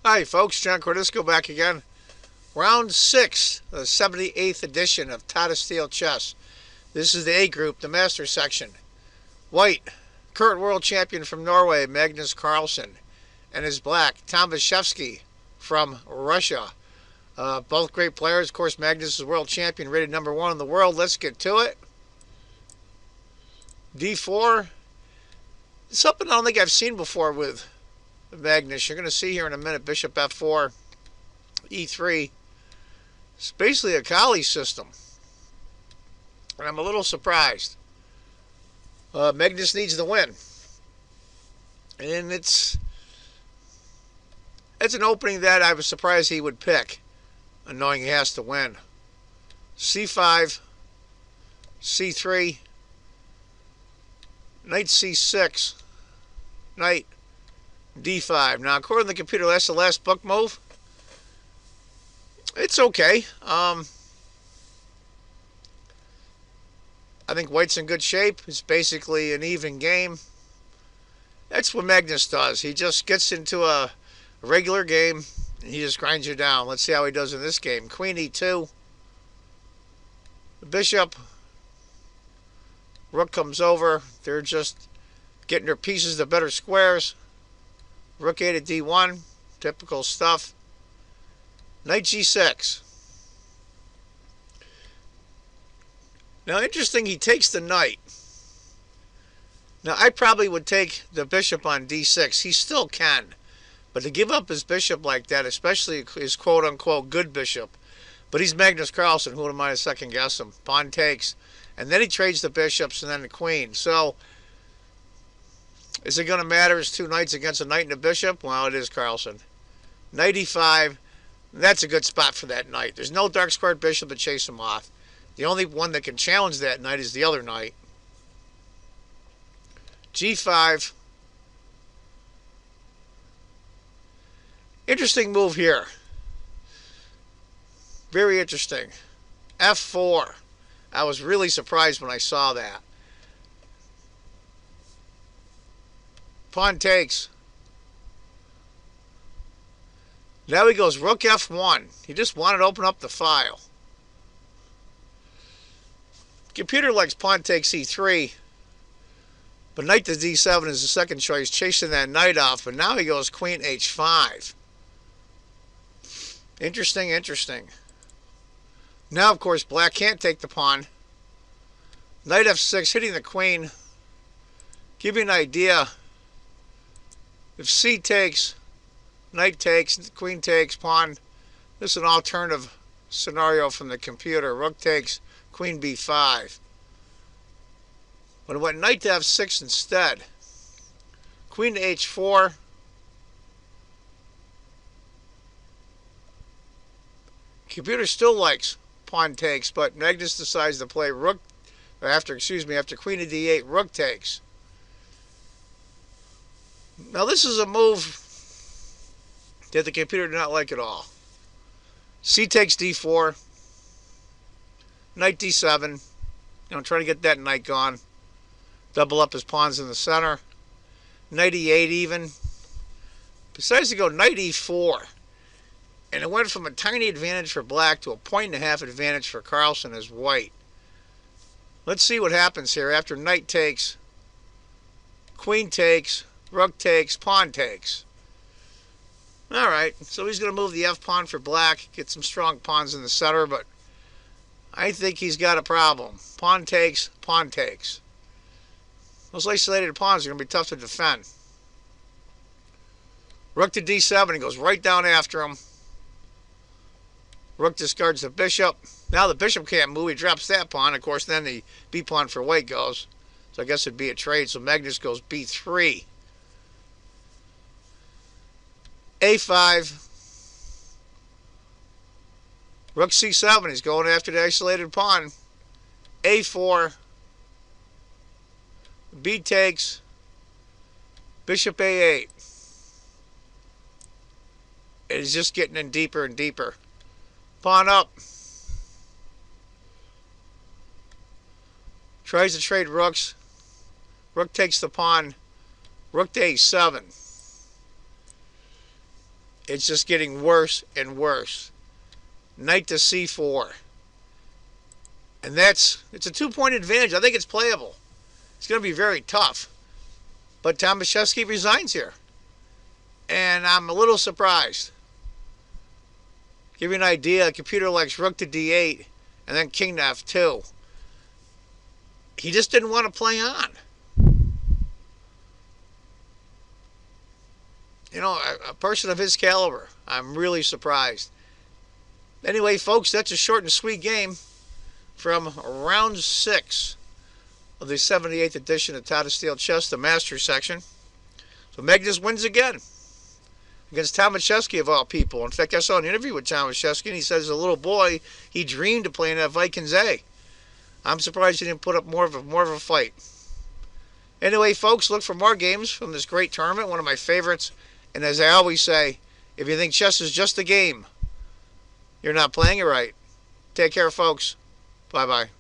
Hi folks, John Cordisco back again. Round 6, the 78th edition of Tata Steel Chess. This is the A group, the master section. White, current world champion from Norway, Magnus Carlsen. And his black, Tomashevsky from Russia. Both great players. Of course, Magnus is world champion, rated #1 in the world. Let's get to it. D4. Something I don't think I've seen before with Magnus. You're going to see here in a minute. Bishop F4, E3. It's basically a Kali system, and I'm a little surprised. Magnus needs the win, and it's an opening that I was surprised he would pick, knowing he has to win. C5, C3, Knight C6, Knight D5. Now, according to the computer, that's the last book move. It's okay. I think White's in good shape. It's basically an even game. That's what Magnus does. He just gets into a regular game and he just grinds you down. Let's see how he does in this game. Queen E2. The bishop. Rook comes over. They're just getting their pieces to better squares. Rook A to D1, typical stuff. Knight G6. Now, interesting, he takes the knight. Now, I probably would take the bishop on D6. He still can. But to give up his bishop like that, especially his quote-unquote good bishop, but he's Magnus Carlsen, who am I to second-guess him? Pawn takes, and then he trades the bishops and then the queen. So, is it going to matter? It's two knights against a knight and a bishop? Well, it is Carlsen. Knight E5. That's a good spot for that knight. There's no dark squared bishop to chase him off. The only one that can challenge that knight is the other knight. G5. Interesting move here. Very interesting. F4. I was really surprised when I saw that. Pawn takes. Now he goes Rook F1. He just wanted to open up the file. Computer likes pawn takes E3. But knight to D7 is the second choice, chasing that knight off. But now he goes Queen H5. Interesting, interesting. Now, of course, black can't take the pawn. Knight F6, hitting the queen. Give you an idea. If C takes, knight takes, queen takes, pawn. This is an alternative scenario from the computer. Rook takes, queen B5. But it went knight to F6 instead. Queen to H4. Computer still likes pawn takes, but Magnus decides to play rook, after queen to D8, rook takes. Now this is a move that the computer did not like at all. C takes D4, knight D7, try to get that knight gone. Double up his pawns in the center. Knight E8 even. Decides to go knight E4. And it went from a tiny advantage for black to a 1.5 advantage for Carlsen as white. Let's see what happens here after knight takes, queen takes, rook takes, pawn takes. Alright, so he's going to move the f-pawn for black, get some strong pawns in the center, but I think he's got a problem. Pawn takes, pawn takes. Those isolated pawns are going to be tough to defend. Rook to D7, he goes right down after him. Rook discards the bishop. Now the bishop can't move. He drops that pawn. Of course, then the b pawn for white goes. So I guess it'd be a trade. So Magnus goes b3. a5. Rook c7. He's going after the isolated pawn. a4. B takes. Bishop a8. It is just getting in deeper and deeper. Pawn up. Tries to trade rooks. Rook takes the pawn. Rook to a7. It's just getting worse and worse. Knight to c4. And it's a 2-point advantage. I think it's playable. It's going to be very tough. But Tomashevsky resigns here. And I'm a little surprised. Give you an idea, a computer likes rook to d8 and then king to f2. He just didn't want to play on. You know, a person of his caliber, I'm really surprised. Anyway, folks, that's a short and sweet game from round 6 of the 78th edition of Tata Steel Chess, the Masters section. So Magnus wins again against Tomashevsky, of all people. In fact, I saw an interview with Tomashevsky, and he said as a little boy, he dreamed of playing at Vikings A. I'm surprised he didn't put up more of a fight. Anyway, folks, look for more games from this great tournament, one of my favorites. And as I always say, if you think chess is just a game, you're not playing it right. Take care, folks. Bye-bye.